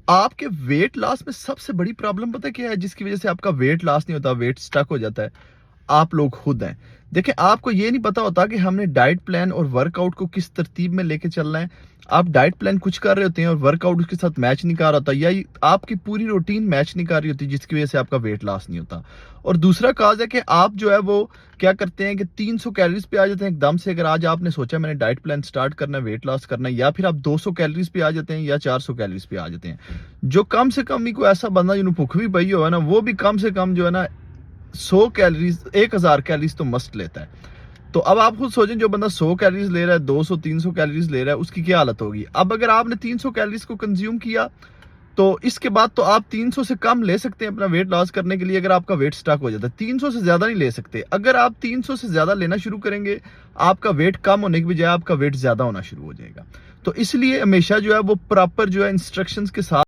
آپ کے weight loss میں سب سے بڑی پرابلم پتہ کیا ہے جس کی وجہ سے آپ کا ویٹ لاس نہیں ہوتا، ویٹ سٹک ہو جاتا ہے؟ آپ لوگ خود ہیں۔ دیکھیں، آپ کو یہ نہیں پتا ہوتا کہ ہم نے ڈائٹ پلان اور ورک آؤٹ کو کس ترتیب میں لے کے چلنا ہے۔ آپ ڈائٹ پلان کچھ کر رہے ہوتے ہیں اور ورک آؤٹ اس کے ساتھ میچ نہیں کر رہا ہوتا، یا آپ کی پوری روٹین میچ نہیں کر رہی ہوتی، جس کی وجہ سے آپ کا ویٹ لاس نہیں ہوتا۔ اور دوسرا کاز ہے کہ آپ جو ہے وہ کیا کرتے ہیں کہ 300 کیلریز پہ آ جاتے ہیں ایک دم سے۔ اگر آج آپ نے سوچا میں نے ڈائٹ پلان سٹارٹ کرنا ہے، ویٹ لاس کرنا ہے، یا پھر آپ 200 کیلریز پہ آ جاتے ہیں یا 400 کیلریز پہ آ جاتے ہیں۔ جو کم سے کم ہی کوئی ایسا بندہ جنہوں بھوک بھی پئی ہو ہے نا، وہ بھی کم سے کم جو ہے نا 100 کیلریز 1000 کیلریز تو مسٹ لیتا ہے۔ تو اب آپ خود سوچیں، جو بندہ 100 کیلریز لے رہا ہے، 200 300 کیلریز لے رہا ہے، اس کی کیا حالت ہوگی؟ اب اگر آپ نے 300 کیلریز کو کنزیوم کیا تو اس کے بعد تو آپ 300 سے کم لے سکتے ہیں اپنا ویٹ لاس کرنے کے لیے، اگر آپ کا ویٹ سٹک ہو جاتا ہے۔ 300 سے زیادہ نہیں لے سکتے۔ اگر آپ 300 سے زیادہ لینا شروع کریں گے، آپ کا ویٹ کم ہونے کی بجائے آپ کا ویٹ زیادہ ہونا شروع ہو جائے گا۔ تو اس لیے ہمیشہ جو ہے وہ پراپر جو ہے انسٹرکشنز کے ساتھ